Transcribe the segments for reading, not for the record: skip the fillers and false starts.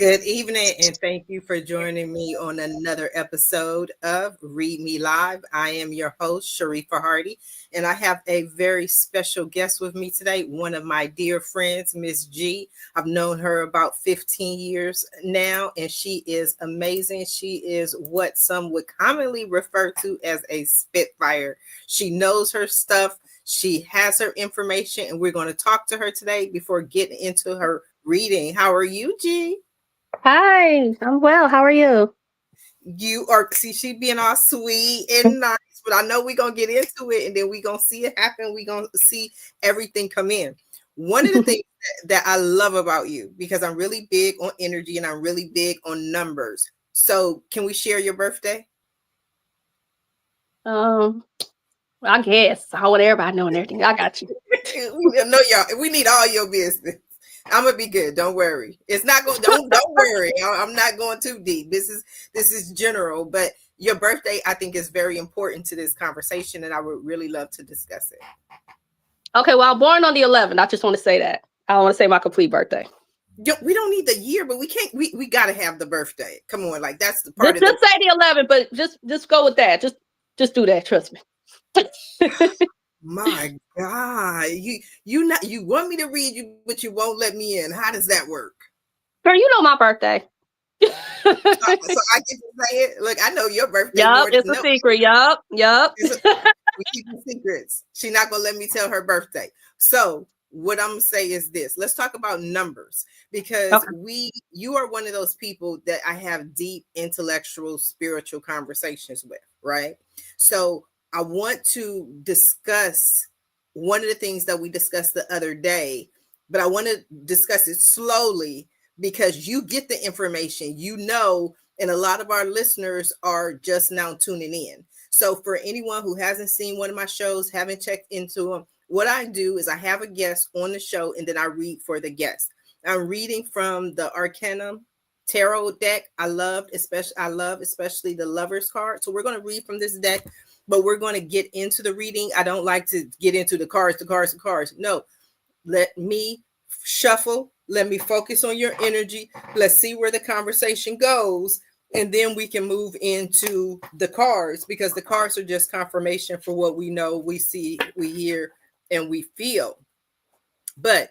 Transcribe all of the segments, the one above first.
Good evening, and thank you for joining me on another episode of Read Me Live. I am your host, Sharifah Hardie, and I have a very special guest with me today, one of my dear friends, Miss G. I've known her about 15 years now, and she is amazing. She is what some would commonly refer to as a spitfire. She knows her stuff. She has her information, and we're going to talk to her today before getting into her reading. How are you, G? Hi, I'm well. How are you? You are, see, she being all sweet and nice, but I know we're gonna get into it and then we're gonna see it happen. We're gonna see everything come in. One of the things that I love about you, because I'm really big on energy and I'm really big on numbers. So can we share your birthday? Um, I guess I want everybody knowing everything. I got you. We need all your business. I'm gonna be good. Don't worry. It's not going. Don't worry. I'm not going too deep. This is general, but your birthday I think is very important to this conversation, and I would really love to discuss it. Okay, well, I'm born on the 11th. I just want to say that. I don't want to say my complete birthday. We don't need the year, but we can't. We got to have the birthday. Come on, like that's the part Just say the 11th, but just go with that. Just do that. Trust me. My God, you want me to read you, but you won't let me in. How does that work? Girl, you know my birthday. So I get to say it. Look, I know your birthday. Yup, it's a secret. Yup. We keep the secrets. She's not gonna let me tell her birthday. So what I'm gonna say is this: let's talk about numbers, because you are one of those people that I have deep intellectual, spiritual conversations with, right? So I want to discuss one of the things that we discussed the other day, but I want to discuss it slowly because you get the information, and a lot of our listeners are just now tuning in. So for anyone who hasn't seen one of my shows, haven't checked into them, what I do is I have a guest on the show and then I read for the guest. I'm reading from the Arcana Tarot deck. I love especially the Lover's card. So we're going to read from this deck, but we're going to get into the reading. I don't like to get into the cards. No, let me shuffle. Let me focus on your energy. Let's see where the conversation goes. And then we can move into the cards, because the cards are just confirmation for what we know, we see, we hear, and we feel. But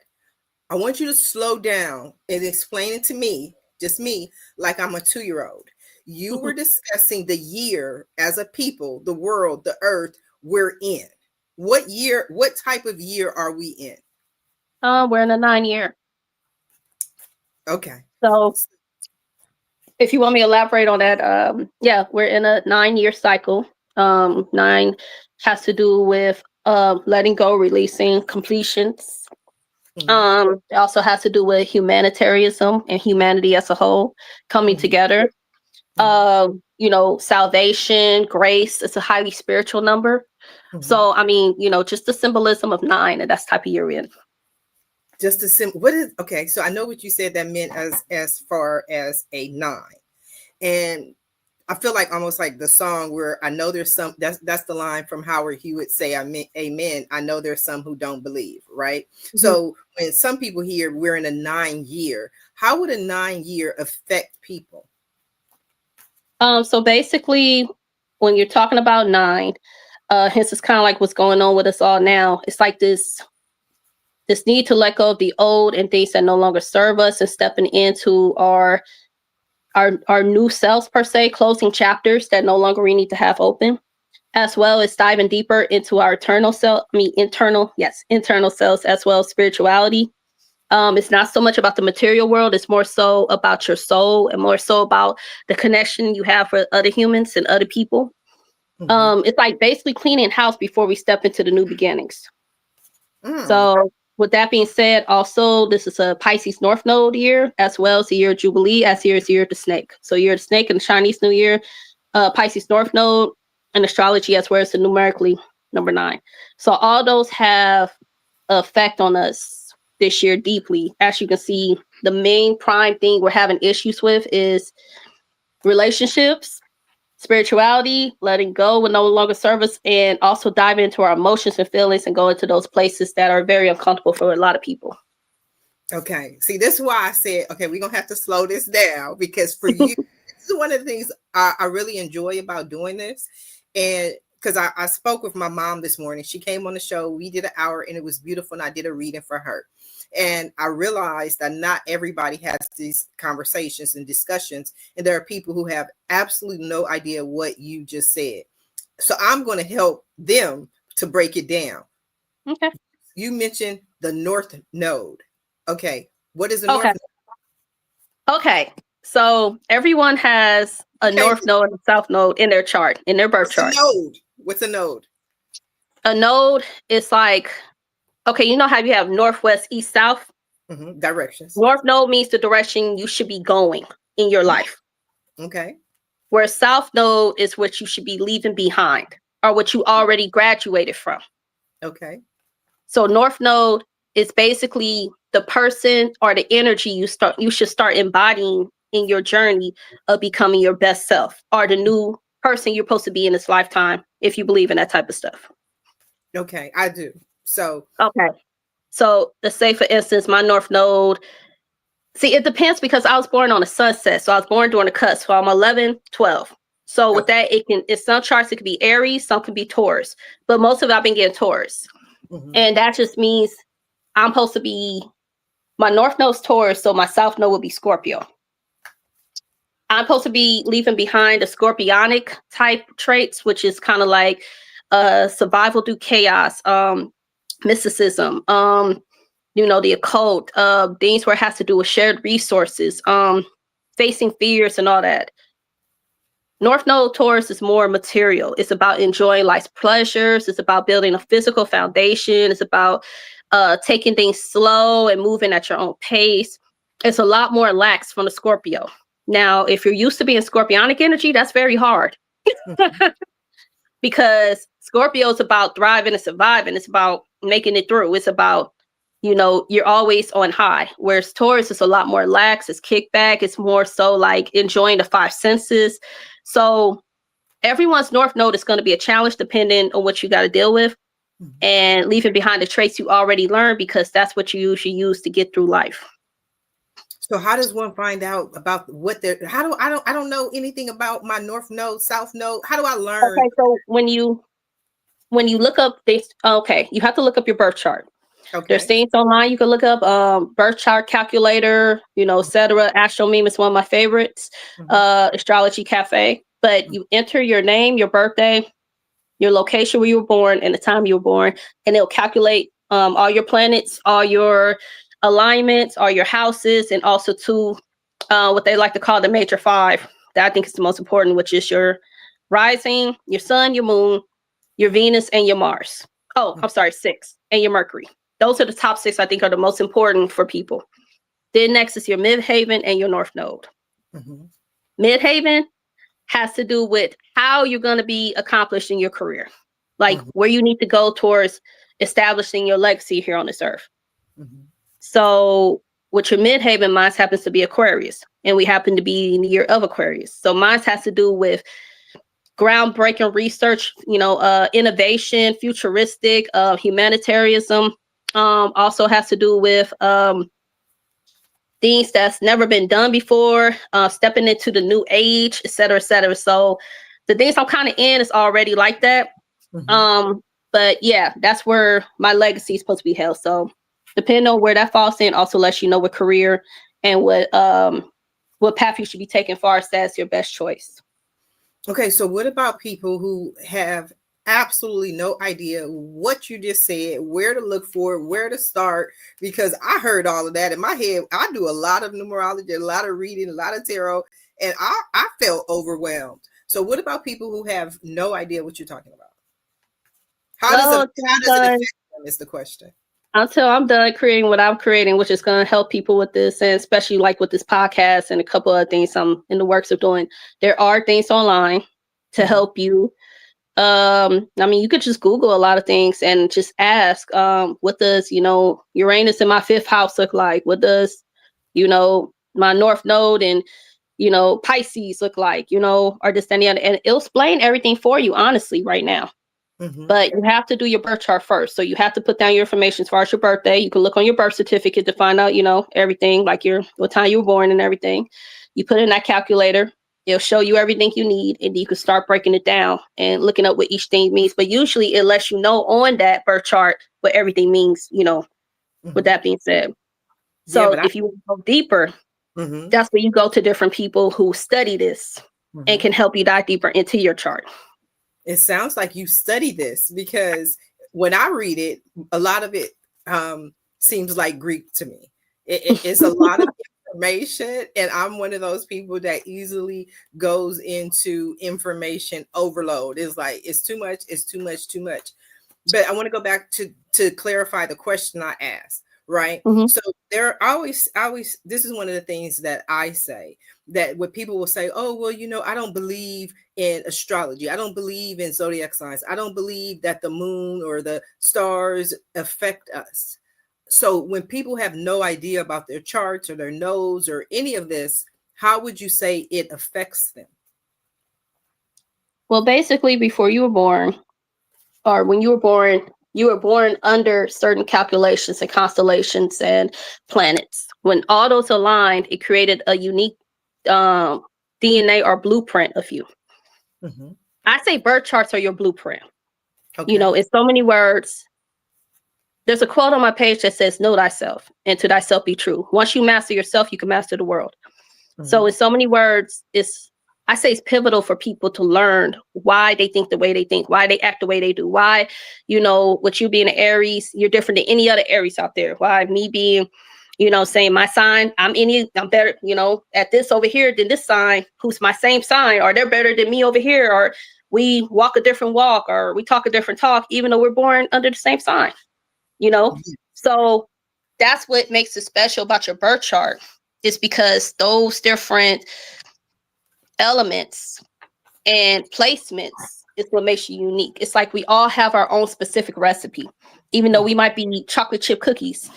I want you to slow down and explain it to me, just me, like I'm a 2-year-old. You were discussing the year as a people, the world, the earth we're in. What year, what type of year are we in? We're in a 9-year. Okay. So if you want me to elaborate on that, yeah, we're in a 9-year cycle. 9 has to do with letting go, releasing, completions. It also has to do with humanitarianism and humanity as a whole coming together. Salvation, grace. It's a highly spiritual number. So, I mean, just the symbolism of 9, and that's the type of year we're in. Just a symbol. What is, okay, so I know what you said that meant as far as a 9. And I feel like almost like the song where I know there's some, that's the line from Howard Hewitt, say I mean amen. I know there's some who don't believe, right? So when some people hear we're in a 9-year, how would a 9-year affect people? So basically, when you're talking about 9, hence it's kind of like what's going on with us all now. It's like this need to let go of the old and things that no longer serve us, and stepping into our new selves, per se, closing chapters that no longer we need to have open, as well as diving deeper into our internal selves, as well as spirituality. It's not so much about the material world. It's more so about your soul, and more so about the connection you have with other humans and other people. It's like basically cleaning house before we step into the new beginnings. So with that being said, also, this is a Pisces North Node year, as well as the year of Jubilee, as year is the year of the snake. So year of the snake and the Chinese New Year, Pisces North Node, and astrology, as well as the numerically number 9. So all those have effect on us this year deeply. As you can see, the main prime thing we're having issues with is relationships, spirituality, letting go will no longer serve us, and also dive into our emotions and feelings and go into those places that are very uncomfortable for a lot of people. Okay. See, this is why I said, okay, we're gonna have to slow this down because for you, this is one of the things I really enjoy about doing this. And because I spoke with my mom this morning. She came on the show, we did an hour and it was beautiful, and I did a reading for her. And I realized that not everybody has these conversations and discussions, and there are people who have absolutely no idea what you just said. So I'm going to help them to break it down. Okay. You mentioned the North Node. Okay. What is the Okay. North Node? Okay. So everyone has a Okay. North Node and a South Node in their chart, in their birth chart. Node? What's a node? A node is like, okay, you know how you have northwest, east, south? Directions. North node means the direction you should be going in your life. Okay. Where south node is what you should be leaving behind or what you already graduated from. Okay. So north node is basically the person or the energy you should start embodying in your journey of becoming your best self or the new person you're supposed to be in this lifetime, if you believe in that type of stuff. Okay, I do. So okay. So let's say, for instance, my North Node. See, it depends because I was born on a sunset. So I was born during the cusp. So I'm 11, 12. So with that, it's some charts, it could be Aries, some could be Taurus. But most of it, I've been getting Taurus. And that just means I'm supposed to be, my North Node's Taurus, so my South Node would be Scorpio. I'm supposed to be leaving behind the scorpionic type traits, which is kind of like survival through chaos, mysticism, the occult, things where it has to do with shared resources, facing fears and all that. North Node Taurus is more material. It's about enjoying life's pleasures. It's about building a physical foundation. It's about taking things slow and moving at your own pace. It's a lot more lax from the Scorpio. Now, if you're used to being Scorpionic energy, that's very hard. Because Scorpio is about thriving and surviving. It's about making it through. It's about, you're always on high. Whereas Taurus is a lot more lax. It's kickback. It's more so like enjoying the five senses. So everyone's North Node is going to be a challenge depending on what you got to deal with and leaving behind the traits you already learned, because that's what you usually use to get through life. So how does one find out about what they're, I don't know anything about my North Node, South Node. How do I learn? Okay, so when you look up this, you have to look up your birth chart. Okay. There's things online you can look up, birth chart calculator, etc. Astro Meme is one of my favorites. Astrology Cafe. But you enter your name, your birthday, your location where you were born, and the time you were born, and it'll calculate all your planets, all your alignments, all your houses, and also what they like to call the major five. That I think is the most important, which is your rising, your sun, your moon, your Venus, and your Mars. Oh, I'm sorry, 6, and your Mercury. Those are the top 6 I think are the most important for people. Then next is your midhaven and your North Node. Midhaven has to do with how you're going to be accomplished in your career, like where you need to go towards establishing your legacy here on this earth. So with your midhaven, mine happens to be Aquarius, and we happen to be in the year of Aquarius. So mine has to do with groundbreaking research, innovation, futuristic, humanitarianism. Also has to do with things that's never been done before, stepping into the new age, et cetera, et cetera. So the things I'm kind of in is already like that. But yeah, that's where my legacy is supposed to be held. So depending on where that falls in, also lets you know what career and what path you should be taking far as that's your best choice. Okay, so what about people who have absolutely no idea what you just said, where to look for, where to start? Because I heard all of that in my head. I do a lot of numerology, a lot of reading, a lot of tarot, and I felt overwhelmed. So what about people who have no idea what you're talking about? How does it affect them is the question. Until I'm done creating what I'm creating, which is going to help people with this, and especially like with this podcast and a couple of things I'm in the works of doing. There are things online to help you. You could just Google a lot of things and just ask, what does, Uranus in my 5th house look like? What does, my North Node and, Pisces look like, or this and the other. And it'll explain everything for you, honestly, right now. But you have to do your birth chart first. So you have to put down your information as far as your birthday. You can look on your birth certificate to find out, everything, like what time you were born and everything. You put in that calculator. It'll show you everything you need, and you can start breaking it down and looking up what each thing means. But usually it lets you know on that birth chart what everything means, with that being said. So if you want to go deeper, that's where you go to different people who study this and can help you dive deeper into your chart. It sounds like you study this, because when I read it, a lot of it seems like Greek to me. It's a lot of information, and I'm one of those people that easily goes into information overload. It's like, it's too much, it's too much, too much. But I want to go back to clarify the question I asked, right? So there are always, this is one of the things that I say, that what people will say, oh, well, I don't believe in astrology. I don't believe in zodiac signs. I don't believe that the moon or the stars affect us. So when people have no idea about their charts or their nodes or any of this, how would you say it affects them? Well, basically, before you were born, or when you were born under certain calculations and constellations and planets. When all those aligned, it created a unique DNA or blueprint of you. I say birth charts are your blueprint. In so many words, there's a quote on my page that says, know thyself, and to thyself be true. Once you master yourself, you can master the world. So in so many words, I say it's pivotal for people to learn why they think the way they think, why they act the way they do, why, with you being an Aries, you're different than any other Aries out there. Why me being, saying my sign, I'm better, at this over here than this sign, who's my same sign, or they're better than me over here, or we walk a different walk, or we talk a different talk, even though we're born under the same sign, So that's what makes it special about your birth chart, is because those different elements and placements is what makes you unique. It's like we all have our own specific recipe, even though we might be chocolate chip cookies.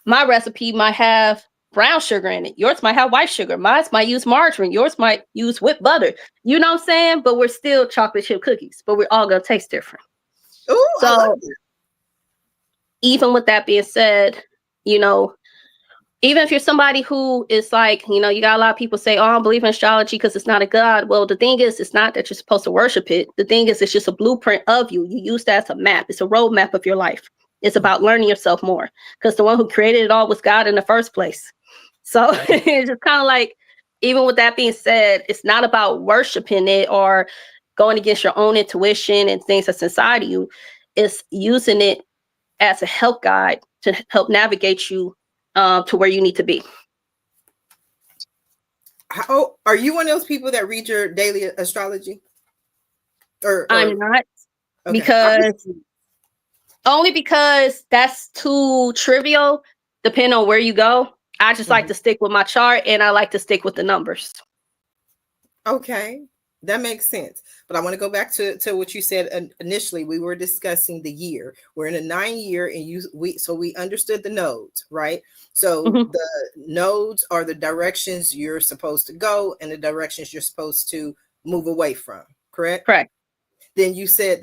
My recipe might have brown sugar in it. Yours might have white sugar. Mine might use margarine. Yours might use whipped butter. You know what I'm saying? But we're still chocolate chip cookies, but we're all going to taste different. Ooh, so even with that being said, even if you're somebody who is like, you got a lot of people say, oh, I don't believe in astrology because it's not a god. Well, the thing is, it's not that you're supposed to worship it. The thing is, it's just a blueprint of you. You use that as a map. It's a roadmap of your life. It's about learning yourself more, because the one who created it all was God in the first place. So it's just kind of like, even with that being said, it's not about worshiping it or going against your own intuition and things that's inside of you. It's using it as a help guide to help navigate you to where you need to be. How are you one of those people that read your daily astrology? Or I'm not, because only because that's too trivial. Depending on where you go, I just like to stick with my chart, and I like to stick with the numbers. Okay, that makes sense. But I want to go back to what you said initially. We were discussing the year. We're in a 9-year, and so we understood the nodes, right? So the nodes are the directions you're supposed to go and the directions you're supposed to move away from. Correct? Correct. Then you said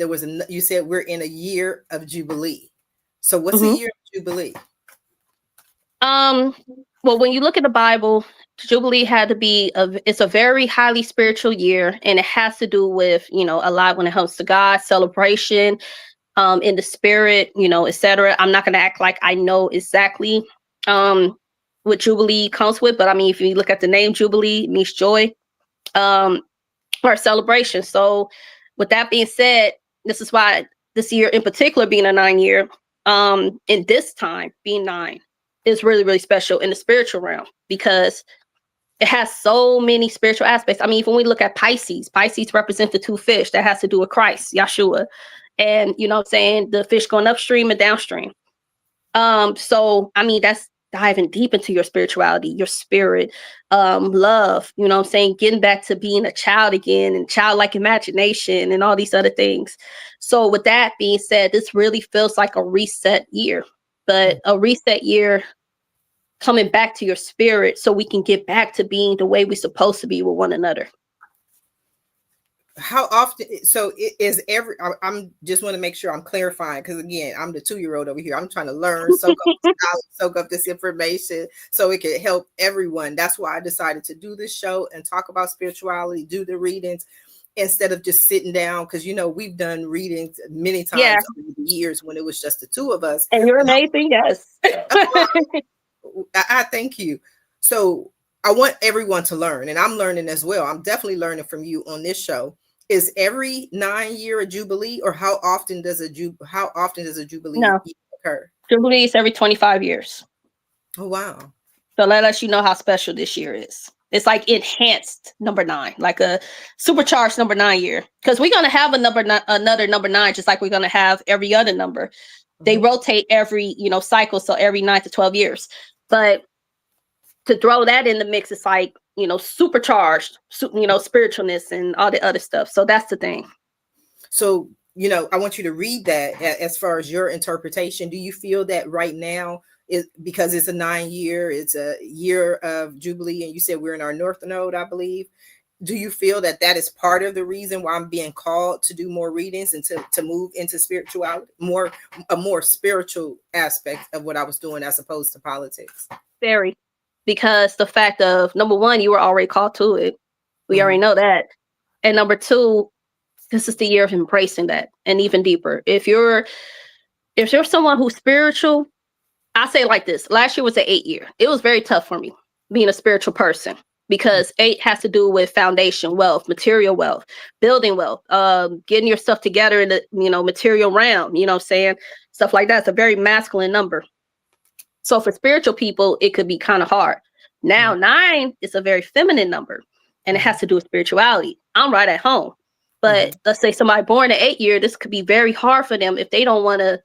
you said we're in a year of Jubilee. So what's a year of Jubilee? Well, when you look at the Bible, Jubilee had to be it's a very highly spiritual year, and it has to do with, a lot when it comes to God, celebration, in the spirit, etc. I'm not going to act like I know exactly what Jubilee comes with, but I mean, if you look at the name Jubilee, it means joy, or celebration. So with that being said, this is why this year in particular, being a 9-year, in this time being 9, is really, really special in the spiritual realm, because it has so many spiritual aspects. I mean, even when we look at Pisces represent the 2 fish that has to do with Christ, Yeshua. And, the fish going upstream and downstream. So, I mean, that's diving deep into your spirituality, your spirit, love, getting back to being a child again, and childlike imagination and all these other things. So with that being said, this really feels like a reset year, but a reset year coming back to your spirit, so we can get back to being the way we're supposed to be with one another. how often, so it is every, I'm just want to make sure I'm clarifying, because again, I'm the 2-year-old over here. I'm trying to learn, soak up this knowledge, soak up this information so it can help everyone. That's why I decided to do this show and talk about spirituality, do the readings instead of just sitting down, because we've done readings many Yeah. times over the years when it was just the two of us. And you're amazing, yes. I thank you. So I want everyone to learn, and I'm learning as well. I'm definitely learning from you on this show. Is every 9 year a jubilee, or how often does a jubilee No, occur? Jubilees every 25 years. Oh wow. So let us know how special this year is. It's like enhanced number 9, like a supercharged number 9 year. Because we're gonna have another number 9, just like we're gonna have every other number. They rotate every cycle, so every 9 to 12 years. But to throw that in the mix, it's like supercharged, spiritualness and all the other stuff. So that's the thing. So I want you to read that as far as your interpretation. Do you feel that right now, because it's a 9 year, it's a year of Jubilee, and you said we're in our North Node, I believe. Do you feel that that is part of the reason why I'm being called to do more readings and to move into spirituality, a more spiritual aspect of what I was doing as opposed to politics? Very. Because the fact of, number one, you were already called to it. We already know that. And number two, this is the year of embracing that, and even deeper. If you're someone who's spiritual, I say it like this. Last year was an 8 year. It was very tough for me being a spiritual person, because 8 has to do with foundation wealth, material wealth, building wealth, getting your stuff together in the material realm, what I'm saying? Stuff like that. It's a very masculine number. So for spiritual people, it could be kind of hard. Now 9 is a very feminine number, and it has to do with spirituality. I'm right at home. But let's say somebody born in 8 year, this could be very hard for them if they don't want to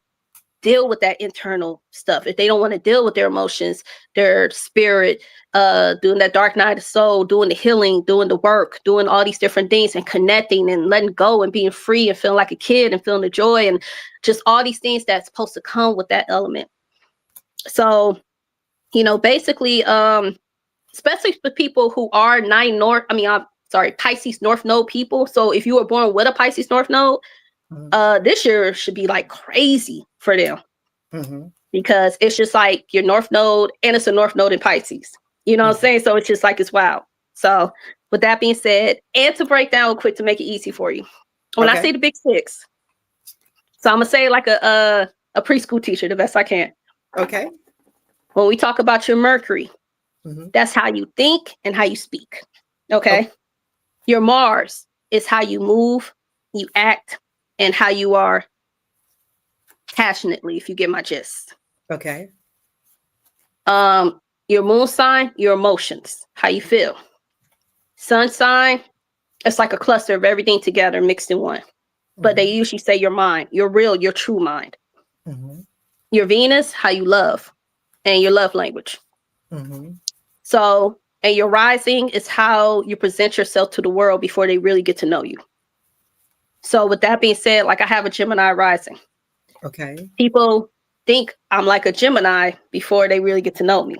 deal with that internal stuff, if they don't want to deal with their emotions, their spirit, doing that dark night of soul, doing the healing, doing the work, doing all these different things, and connecting and letting go and being free and feeling like a kid and feeling the joy and just all these things that's supposed to come with that element. So, basically, especially for people who are Pisces North Node people. So if you were born with a Pisces North Node, this year should be like crazy for them, because it's just like your North Node, and it's a North Node in Pisces. You know what I'm saying? So it's just like, it's wild. So with that being said, and to break down quick to make it easy for you, when I say the big 6, so I'm gonna say like a preschool teacher the best I can. Okay. When we talk about your Mercury, that's how you think and how you speak. Okay. Your Mars is how you move, you act, and how you are passionately, if you get my gist. Okay. Your moon sign, your emotions, how you feel. Sun sign, it's like a cluster of everything together mixed in one. But they usually say your mind, your real, your true mind. Your Venus, how you love, and your love language. So, and your rising is how you present yourself to the world before they really get to know you. So with that being said, like I have a Gemini rising. Okay. People think I'm like a Gemini before they really get to know me.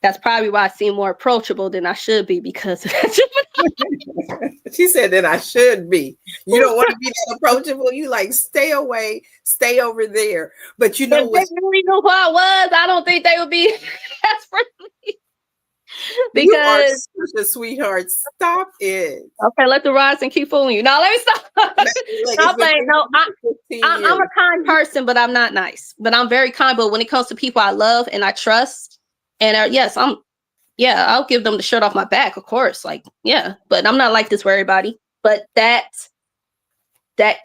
That's probably why I seem more approachable than I should be, because of Gemini. She said that I should be. You don't want to be that approachable. You like, stay away, stay over there. But if they really knew who I was, I don't think they would be as friendly. Because you are such a sweetheart. Stop it. Okay, let the rising keep fooling you. Now let me stop. I'm a kind person, but I'm not nice. But I'm very kind. But when it comes to people I love and I trust, and yes, I'll give them the shirt off my back, of course. Like, yeah, but I'm not like this for everybody. But that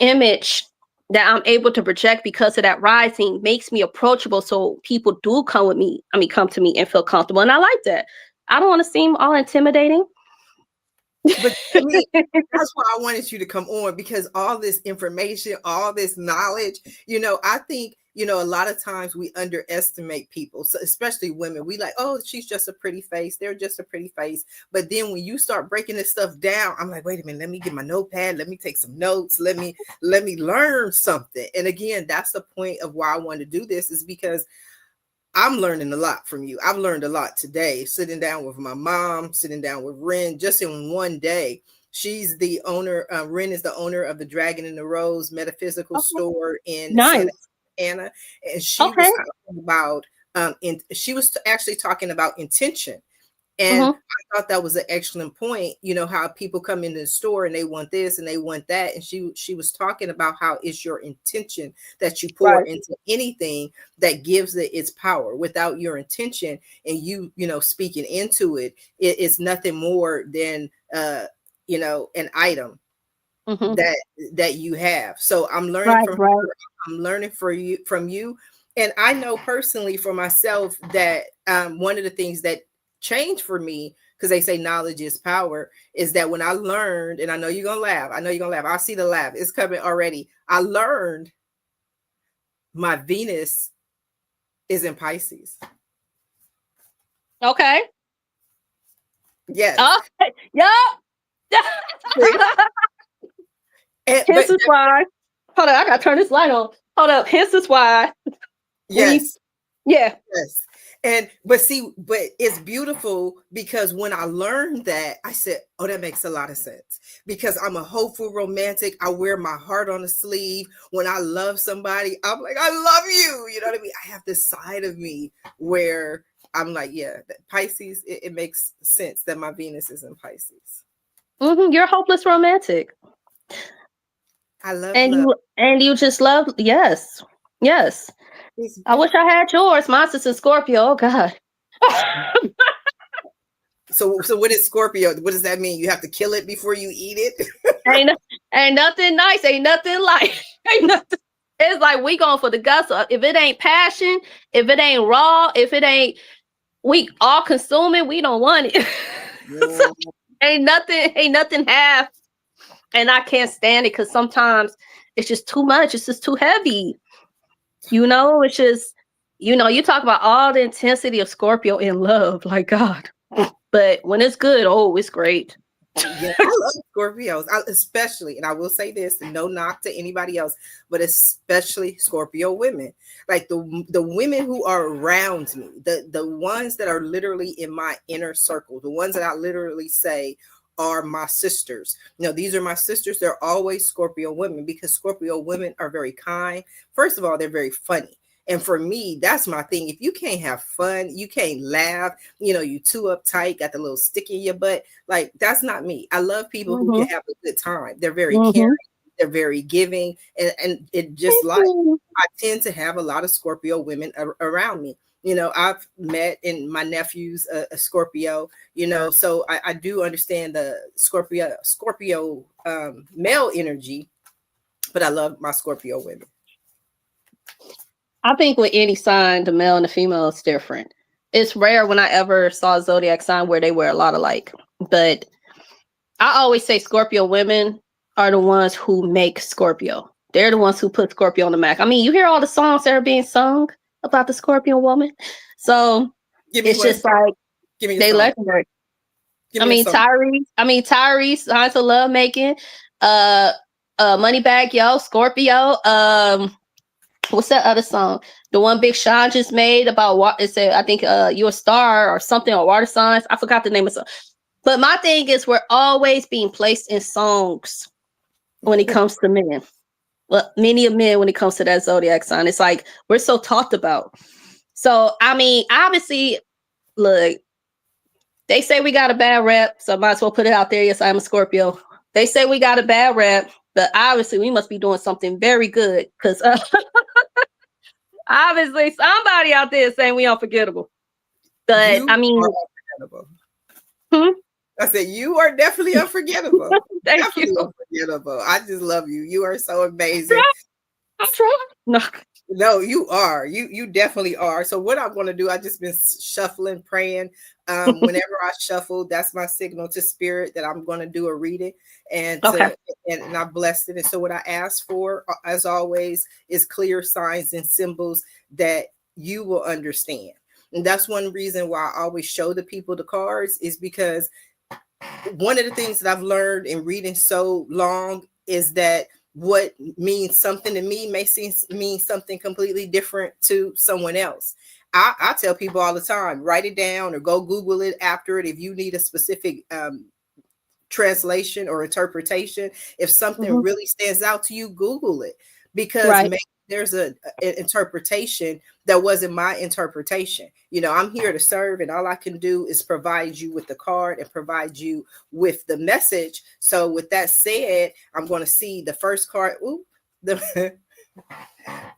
image that I'm able to project because of that rising makes me approachable. So people do come to me and feel comfortable. And I like that. I don't want to seem all intimidating. But to me, that's why I wanted you to come on, because all this information, all this knowledge, I think, a lot of times we underestimate people, so especially women. We like, oh, she's just a pretty face. They're just a pretty face. But then when you start breaking this stuff down, I'm like, wait a minute, let me get my notepad. Let me take some notes. Let me learn something. And again, that's the point of why I want to do this, is because I'm learning a lot from you. I've learned a lot today, sitting down with my mom, sitting down with Ren, just in one day. She's the owner. Ren is the owner of the Dragon and the Rose metaphysical Okay. store in Santa Nice. Ana, and she Okay. was talking about she was actually talking about intention. And Mm-hmm. I thought that was an excellent point. You know, how people come into the store and they want this and they want that. And she was talking about how it's your intention that you pour Right. into anything that gives it its power. Without your intention and you know, speaking into it, it's nothing more than you know, an item Mm-hmm. that you have. So I'm learning Right. from Right. her, I'm learning from you. And I know personally for myself that one of the things that changed for me, because they say knowledge is power, is that when I learned, and I know you're gonna laugh, I know you're gonna laugh, I see the laugh, it's coming already. I learned my Venus is in Pisces. Okay. Yes. Oh, yeah. Hence But is why. Hold on, I gotta turn this light on. Hold up. Hence is why we. yes. Yeah. Yes. And but see, but it's beautiful because when I learned that, I said, oh, that makes a lot of sense. Because I'm a hopeful romantic. I wear my heart on the sleeve. When I love somebody, I'm like, I love you. You know what I mean? I have this side of me where I'm like, yeah, Pisces, it makes sense that my Venus is in Pisces. Mm-hmm. You're a hopeless romantic. I love And love. you just love, yes. Yes. It's I wish beautiful. I had yours. Mine's is in Scorpio. Oh God. So what is Scorpio? What does that mean? You have to kill it before you eat it? ain't, ain't nothing nice. Ain't nothing like. Ain't nothing. It's like we going for the guts. If it ain't passion, if it ain't raw, if it ain't we all consuming, we don't want it. So, ain't nothing half. And I can't stand it because sometimes it's just too much. It's just too heavy. You know, it's just, you talk about all the intensity of Scorpio in love, like God. But when it's good, oh, it's great. Yeah, I love Scorpios, especially, and I will say this, no knock to anybody else, but especially Scorpio women, like the women who are around me, the ones that are literally in my inner circle, the ones that I literally say are my sisters. You know, these are my sisters. They're always Scorpio women because Scorpio women are very kind. First of all, they're very funny. And for me, that's my thing. If you can't have fun, you can't laugh, you know, you too uptight, got the little stick in your butt. Like, that's not me. I love people who can Mm-hmm. have a good time. They're very caring, Mm-hmm. they're very giving, and it just like I tend to have a lot of Scorpio women around me. You know, I've met in my nephew's a Scorpio, you know, so I do understand the Scorpio male energy, but I love my Scorpio women. I think with any sign, the male and the female is different. It's rare when I ever saw a zodiac sign where they were a lot alike. But I always say Scorpio women are the ones who make Scorpio. They're the ones who put Scorpio on the map. I mean, you hear all the songs that are being sung about the Scorpio woman. So Give me it's one just song. like Give me a they song. legendary. Give me a song. Tyrese, Signs of Love Making, Moneybag Yo, Scorpio, what's that other song? The one Big Sean just made about what it said, I think You're a Star or something, or Water Signs. I forgot the name of it. But my thing is we're always being placed in songs when it comes to men. Well, many of men when it comes to that zodiac sign. It's like we're so talked about. So I mean, obviously, look, they say we got a bad rep, so I might as well put it out there. Yes, I'm a Scorpio. They say we got a bad rep, but obviously we must be doing something very good because obviously somebody out there is saying we unforgettable. But You I mean, are unforgettable. hmm? I said, you are definitely unforgettable. Thank you. Definitely unforgettable. I just love you. You are so amazing. I'm trying. No. No, you are. You definitely are. So what I'm going to do, I just been shuffling, praying. Whenever I shuffle, that's my signal to spirit that I'm going to do a reading, and Okay. and I blessed it. And so what I asked for, as always, is clear signs and symbols that you will understand. And that's one reason why I always show the people the cards, is because one of the things that I've learned in reading so long is that what means something to me may mean something completely different to someone else. I tell people all the time, write it down or go Google it after it if you need a specific translation or interpretation. If something Mm-hmm. really stands out to you, Google it, because Right. maybe there's an interpretation that wasn't my interpretation. You know, I'm here to serve, and all I can do is provide you with the card and provide you with the message. So with that said, I'm going to see the first card. Ooh, the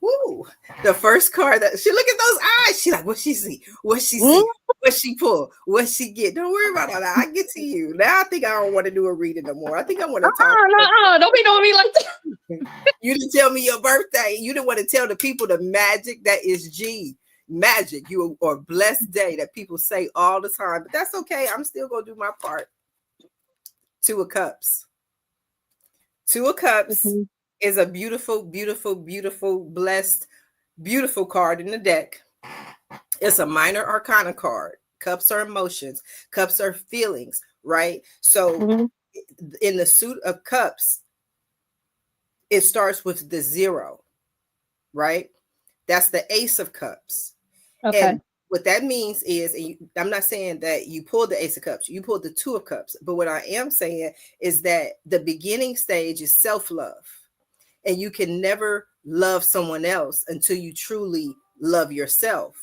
Woo! The first card that she look at those eyes. She like, what she see? What she see? What she pull? What she get? Don't worry about all that. I get to you. Now I think I don't want to do a reading no more. I think I want to talk. Don't be doing me like that. You didn't tell me your birthday. You didn't want to tell the people the magic that is G. Magic. You are a blessed day that people say all the time. But that's okay. I'm still gonna do my part. Two of Cups. Two of Cups Mm-hmm. is a beautiful, beautiful, beautiful, blessed, beautiful card in the deck. It's a minor arcana card. Cups are emotions. Cups are feelings, right? So Mm-hmm. in the suit of cups, it starts with the 0, right? That's the Ace of Cups. Okay. And what that means is, and I'm not saying that you pulled the Ace of Cups, you pulled the 2 of Cups. But what I am saying is that the beginning stage is self-love. And you can never love someone else until you truly love yourself,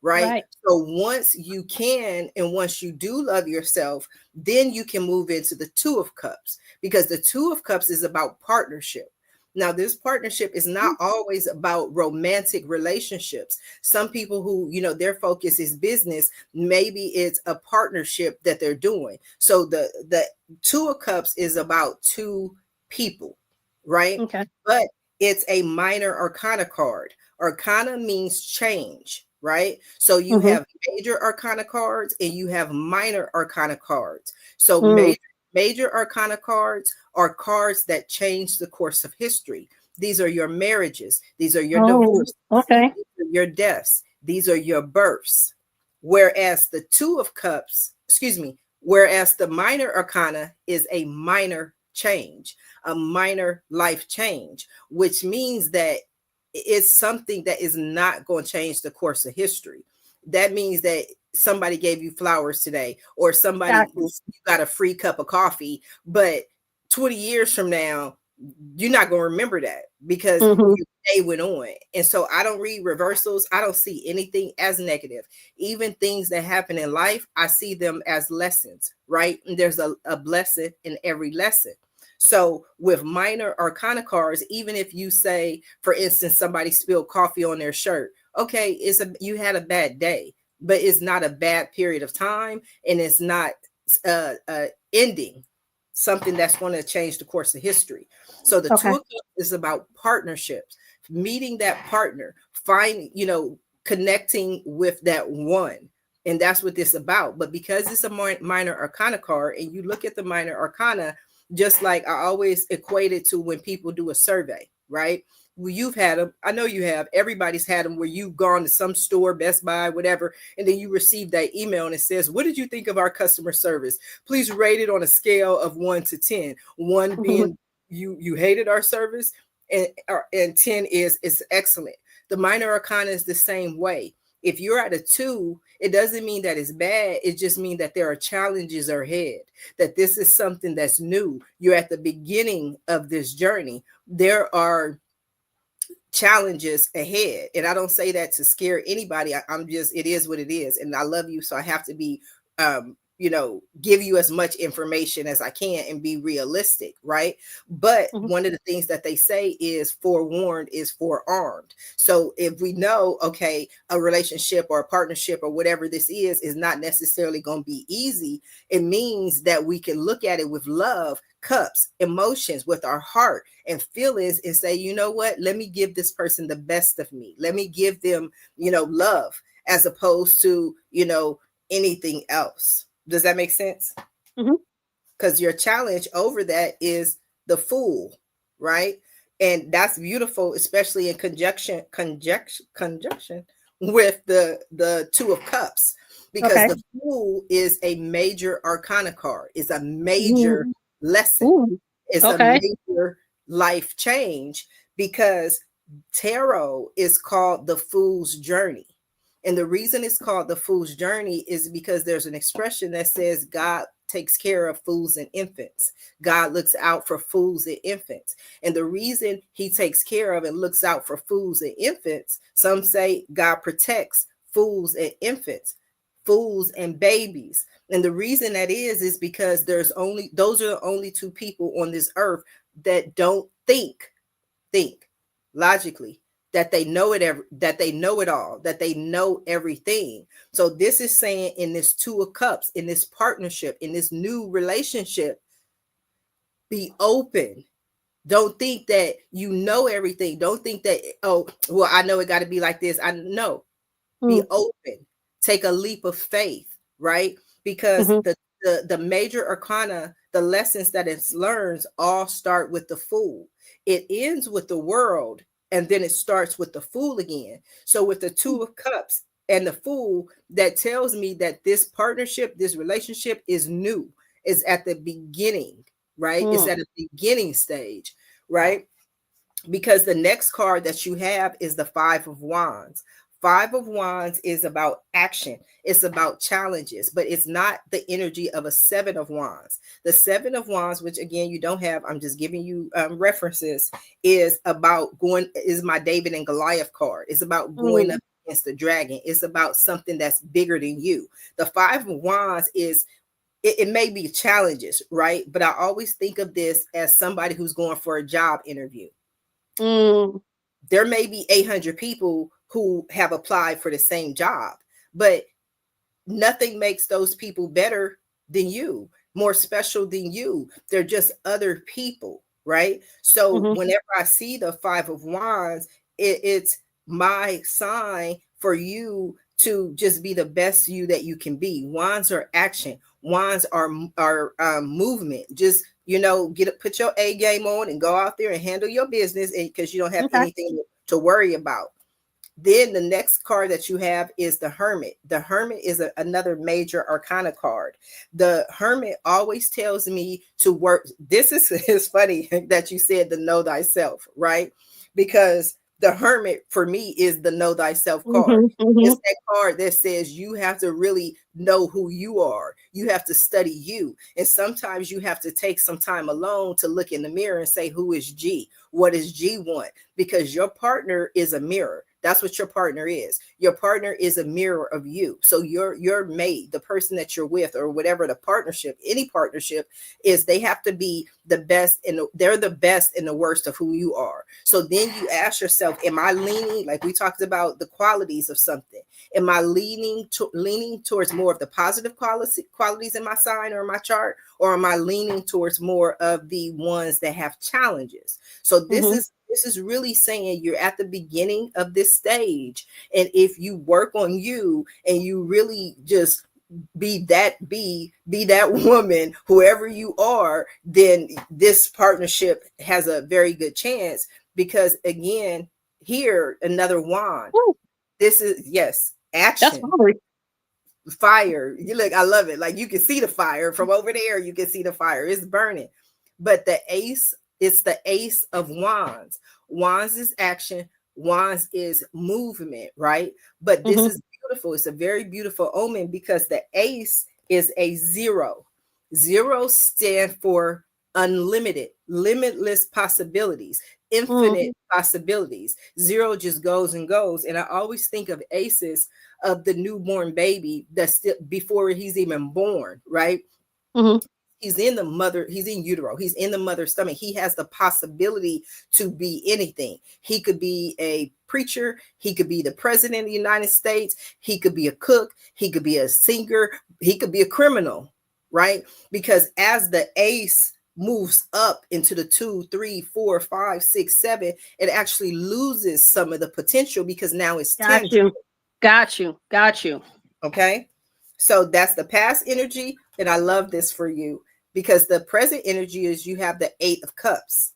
right? Right. So once you can, and once you do love yourself, then you can move into the 2 of Cups, because the 2 of Cups is about partnership. Now, this partnership is not always about romantic relationships. Some people who, you know, their focus is business, maybe it's a partnership that they're doing. So the 2 of Cups is about 2 people, right? Okay. But it's a minor arcana card. Arcana means change, right? So you Mm-hmm. have major arcana cards and you have minor arcana cards. So Mm. major arcana cards are cards that change the course of history. These are your marriages. These are your divorces. Okay. These are your deaths. These are your births. Whereas the 2 of Cups, whereas the minor arcana is a minor change, a minor life change, which means that it's something that is not going to change the course of history. That means that somebody gave you flowers today, or somebody, you got a free cup of coffee, but 20 years from now, you're not going to remember that because your day went on. And so I don't read reversals. I don't see anything as negative. Even things that happen in life, I see them as lessons, right? And there's a blessing in every lesson. So with minor arcana cards, even if you say, for instance, somebody spilled coffee on their shirt, okay, you had a bad day, but it's not a bad period of time, and it's not ending something that's going to change the course of history. So the 2 of Cups is about partnerships, meeting that partner, connecting with that one. And that's what this is about. But because it's a minor arcana card, and you look at the minor arcana, just like I always equate it to when people do a survey, right? Well, you've had them. I know you have. Everybody's had them where you've gone to some store, Best Buy, whatever, and then you receive that email and it says, what did you think of our customer service? Please rate it on a scale of 1 to 10. 1 being you hated our service, and 10 is excellent. The minor arcana is the same way. If you're at a 2, it doesn't mean that it's bad. It just means that there are challenges ahead, that this is something that's new. You're at the beginning of this journey. There are challenges ahead. And I don't say that to scare anybody. It is what it is. And I love you. So I have to be, give you as much information as I can and be realistic, right? But one of the things that they say is forewarned is forearmed. So if we know, okay, a relationship or a partnership or whatever this is not necessarily going to be easy, it means that we can look at it with love, cups, emotions, with our heart and feelings, and say, you know what, let me give this person the best of me. Let me give them, love, as opposed to, anything else. Does that make sense? Because your challenge over that is the Fool, right? And that's beautiful, especially in conjunction with the 2 of Cups, because the Fool is a major arcana card. It's a major lesson. It's a major life change, because tarot is called the Fool's Journey. And the reason it's called the Fool's Journey is because there's an expression that says God takes care of fools and infants. God looks out for fools and infants. And the reason he takes care of and looks out for fools and infants, some say God protects fools and infants, fools and babies. And the reason that is because those are the only two people on this earth that don't think logically, that they know that they know it all, that they know everything. So this is saying, in this Two of Cups, in this partnership, in this new relationship, be open. Don't think that you know everything. Don't think that, oh, well, I know it got to be like this. I know. Be open. Take a leap of faith, right? Because the major arcana, the lessons that it learns, all start with the Fool. It ends with the World, and then it starts with the Fool again. So with the Two of Cups and the Fool, that tells me that this partnership, this relationship is new, is at the beginning, right? It's at a beginning stage, right? Because the next card that you have is the Five of Wands. Five of Wands is about action. It's about challenges, but it's not the energy of a Seven of Wands. The Seven of Wands, which again, you don't have, I'm just giving you references, is my David and Goliath card. It's about going up against the dragon. It's about something that's bigger than you. The Five of Wands is, it may be challenges, right? But I always think of this as somebody who's going for a job interview. There may be 800 people who have applied for the same job, but nothing makes those people better than you, more special than you. They're just other people, right? So whenever I see the Five of Wands, it's my sign for you to just be the best you that you can be. Wands are action. Wands are movement. Just, put your A game on and go out there and handle your business, because you don't have anything to worry about. Then the next card that you have is the Hermit. The Hermit is another major arcana card. The Hermit always tells me to work. This is funny that you said the know thyself, right? Because the Hermit for me is the know thyself card. It's that card that says you have to really know who you are. You have to study you. And sometimes you have to take some time alone to look in the mirror and say, who is G? What does G want? Because your partner is a mirror. That's what your partner is. Your partner is a mirror of you. So your mate, the person that you're with, or whatever the partnership, any partnership is, they have to be the best, and they're the best and the worst of who you are. So then you ask yourself, am I leaning, like we talked about the qualities of something, am I leaning towards more of the positive qualities in my sign or my chart, or am I leaning towards more of the ones that have challenges? So this is really saying you're at the beginning of this stage. And if you work on you and you really just be that woman, whoever you are, then this partnership has a very good chance. Because again, here, another wand. This is, yes, action. Fire. You look, I love it. Like, you can see the fire from over there. You can see the fire. It's burning. But the ace, it's the Ace of Wands. Wands is action. Wands is movement, right? But this is beautiful. It's a very beautiful omen, because the ace is a 0. 0 stand for unlimited, limitless possibilities, infinite possibilities. 0 just goes and goes. And I always think of aces of the newborn baby that's still before he's even born, right? He's in the mother, he's in utero, he's in the mother's stomach. He has the possibility to be anything. He could be a preacher, he could be the president of the United States, he could be a cook, he could be a singer, he could be a criminal, right? Because as the ace moves up into the 2, 3, 4, 5, 6, 7, it actually loses some of the potential, because now it's tangible. Got you. Okay. So that's the past energy. And I love this for you, because the present energy is, you have the 8 of Cups.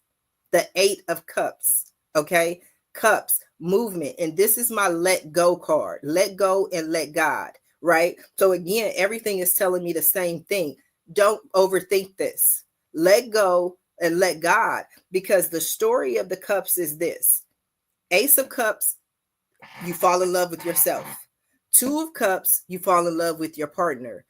The 8 of Cups. Okay. Cups, movement. And this is my let go card. Let go and let God. Right. So again, everything is telling me the same thing. Don't overthink this. Let go and let God. Because the story of the cups is this: Ace of Cups, you fall in love with yourself. 2 of Cups, you fall in love with your partner.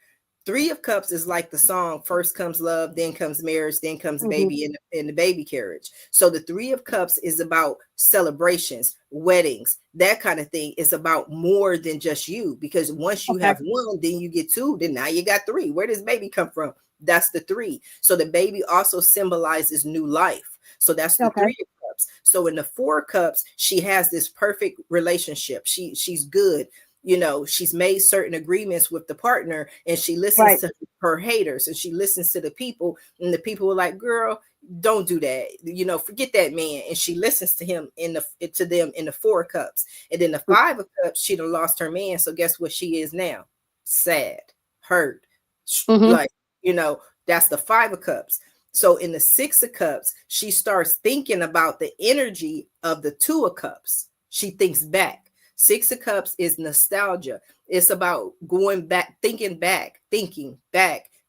Three of Cups is like the song, first comes love, then comes marriage, then comes baby in the baby carriage. So the Three of Cups is about celebrations, weddings, that kind of thing. It's about more than just you, because once you Okay. have one, then you get two, then now you got three. Where does baby come from? That's the three. So the baby also symbolizes new life. So that's the Okay. Three of Cups. So in the Four of Cups, she has this perfect relationship. She's good. You know, she's made certain agreements with the partner, and she listens Right. to her haters, and she listens to the people, and the people are like, girl, don't do that, you know, forget that man. And she listens to him to them in the Four of Cups. And then the Five of Cups, she done lost her man. So guess what she is now? Sad, hurt, Mm-hmm. like, you know, that's the Five of Cups. So in the Six of Cups, she starts thinking about the energy of the Two of Cups. She thinks back. Six of Cups is nostalgia. It's about going back, thinking back,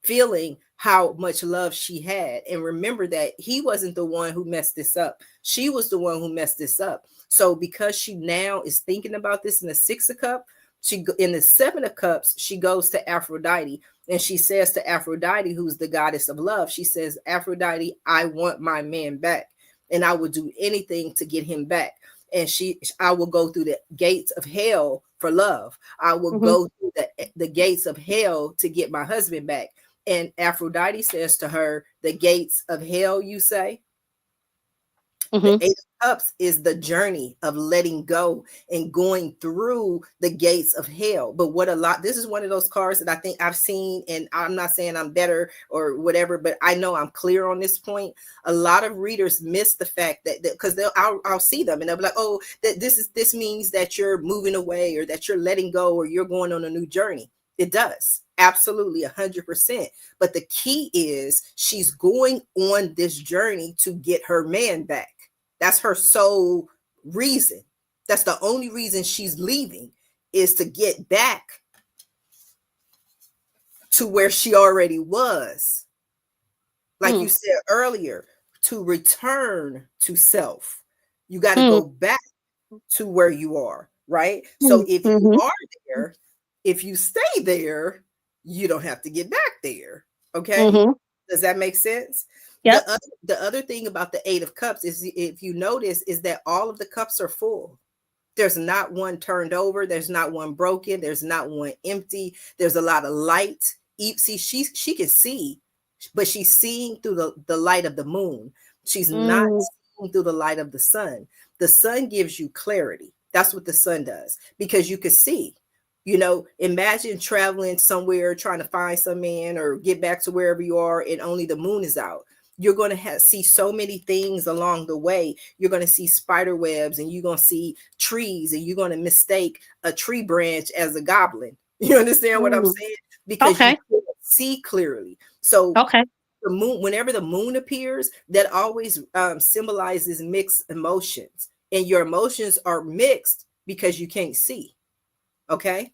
feeling how much love she had. And remember that he wasn't the one who messed this up. She was the one who messed this up. So because she now is thinking about this in the Six of Cups, in the Seven of Cups, she goes to Aphrodite, and she says to Aphrodite, who's the goddess of love, she says, Aphrodite, I want my man back, and I will do anything to get him back. And I will go through the gates of hell for love. I will go through the gates of hell to get my husband back. And Aphrodite says to her, the gates of hell, you say? The Eight of Cups is the journey of letting go and going through the gates of hell. But this is one of those cards that I think I've seen, and I'm not saying I'm better or whatever, but I know I'm clear on this point. A lot of readers miss the fact that because I'll see them and they'll be like, oh, that this means that you're moving away, or that you're letting go, or you're going on a new journey. It does. Absolutely 100%. But the key is she's going on this journey to get her man back. That's her sole reason. That's the only reason she's leaving, is to get back to where she already was. Like you said earlier, to return to self. You got to go back to where you are, right? So if you are there, if you stay there, you don't have to get back there. Okay. Does that make sense? Yep. The other thing about the Eight of Cups is, if you notice, is that all of the cups are full. There's not one turned over. There's not one broken. There's not one empty. There's a lot of light. See, she can see, but she's seeing through the light of the moon. She's not seeing through the light of the sun. The sun gives you clarity. That's what the sun does, because you can see. You know, imagine traveling somewhere, trying to find some man or get back to wherever you are, and only the moon is out. You're going to see so many things along the way. You're going to see spider webs, and you're going to see trees, and you're going to mistake a tree branch as a goblin. You understand what I'm saying? Because you can't see clearly. So the moon, whenever the moon appears, that always symbolizes mixed emotions, and your emotions are mixed because you can't see. Okay.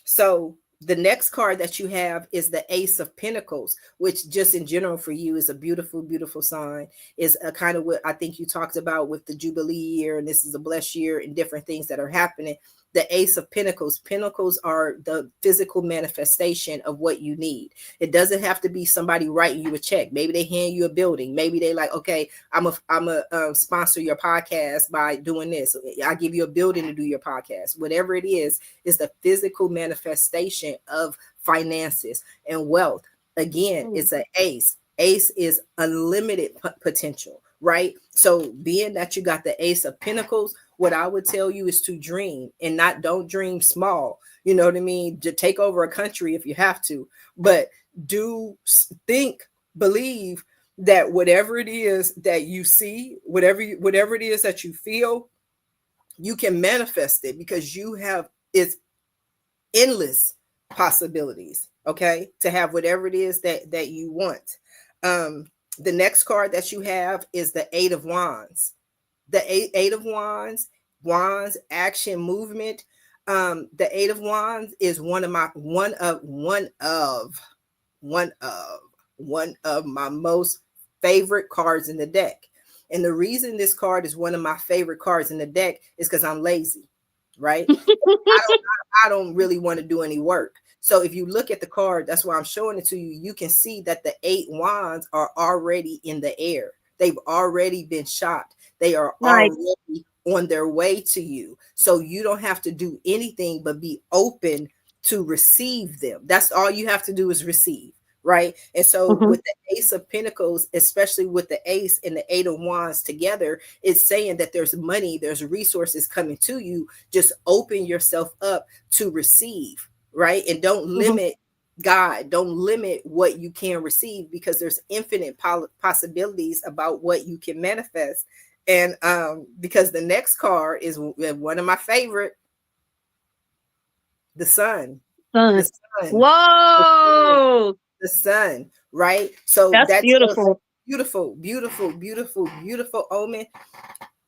So the next card that you have is the Ace of Pentacles, which just in general for you is a beautiful, beautiful sign. Is a kind of what I think you talked about with the Jubilee year, and this is a blessed year and different things that are happening. The Ace of Pentacles. Pentacles are the physical manifestation of what you need. It doesn't have to be somebody writing you a check. Maybe they hand you a building. Maybe they like, okay, I'm a sponsor your podcast by doing this. I give you a building to do your podcast. Whatever it is the physical manifestation of finances and wealth. Again, it's an ace. Ace is unlimited potential, right? So being that you got the Ace of Pentacles, what I would tell you is to dream, and don't dream small. You know what I mean? To take over a country if you have to, but believe that whatever it is that you see, whatever it is that you feel, you can manifest it, because it's endless possibilities, okay, to have whatever it is that you want. The next card that you have is the Eight of Wands. The eight of Wands, action, movement. The Eight of Wands is one of my most favorite cards in the deck. And the reason this card is one of my favorite cards in the deck is because I'm lazy, right? I don't really want to do any work. So if you look at the card, that's why I'm showing it to you. You can see that the 8 wands are already in the air. They've already been shot. They are Nice. already on their way to you. So you don't have to do anything but be open to receive them. That's all you have to do is receive, right? And so with the Ace of Pentacles, especially with the Ace and the 8 of Wands together, it's saying that there's money, there's resources coming to you. Just open yourself up to receive, right? And don't limit God, don't limit what you can receive, because there's infinite possibilities about what you can manifest. And because the next card is one of my favorite, the sun. The sun. Whoa, the sun, right? So that's beautiful. Beautiful, beautiful, beautiful, beautiful omen.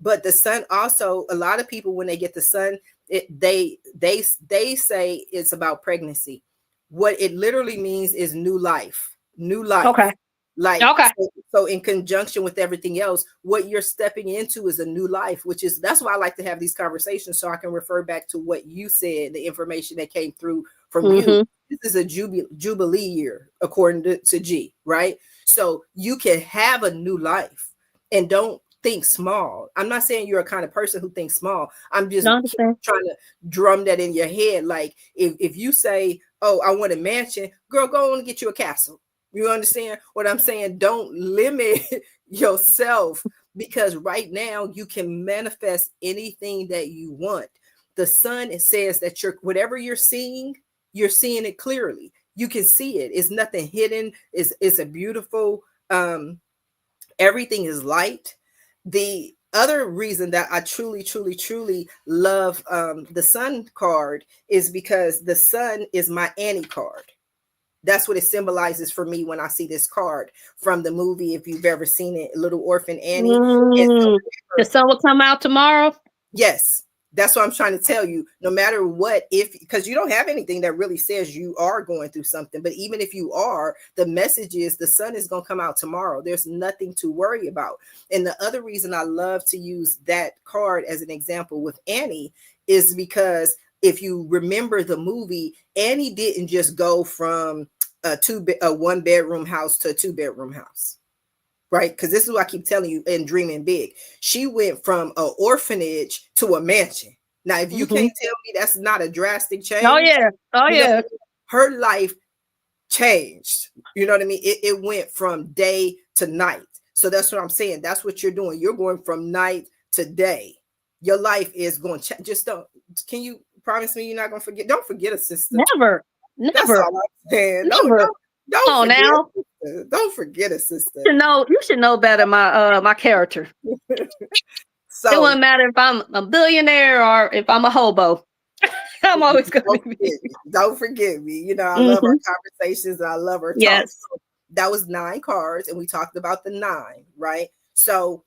But the sun also, a lot of people, when they get the sun, they say it's about pregnancy. What it literally means is new life. Okay. Like, so in conjunction with everything else, what you're stepping into is a new life, which is, that's why I like to have these conversations, so I can refer back to what you said, the information that came through from you. This is a jubilee year, according to G, right? So you can have a new life, and don't think small. I'm not saying you're a kind of person who thinks small. I'm just trying to drum that in your head. Like, if you say, oh, I want a mansion, girl, go on and get you a castle. You understand what I'm saying? Don't limit yourself, because right now you can manifest anything that you want. The sun, it says that whatever you're seeing it clearly. You can see it. It's nothing hidden. It's a beautiful, everything is light. The other reason that I truly, truly, truly love the sun card is because the sun is my Annie card. That's what it symbolizes for me when I see this card from the movie. If you've ever seen it, Little Orphan Annie. The sun will come out tomorrow. Yes. That's what I'm trying to tell you. No matter what, because you don't have anything that really says you are going through something, but even if you are, the message is the sun is going to come out tomorrow. There's nothing to worry about. And the other reason I love to use that card as an example with Annie is because if you remember the movie, Annie didn't just go from a 1 bedroom house to a 2 bedroom house. Right? Because this is what I keep telling you in Dreaming Big. She went from an orphanage to a mansion. Now, if you can't tell me that's not a drastic change. Oh, yeah. Her life changed. You know what I mean? It went from day to night. So that's what I'm saying. That's what you're doing. You're going from night to day. Your life is going to change. Just don't. Can you promise me you're not going to forget? Don't forget a sister. Never. That's all I'm saying. Never. Don't now. Don't forget it, sister. You should know better my character. So it wouldn't matter if I'm a billionaire or if I'm a hobo. I'm always going to be. Don't forget me. You know, I love our conversations and I love our talks. Yes. So that was 9 cards, and we talked about the 9, right? So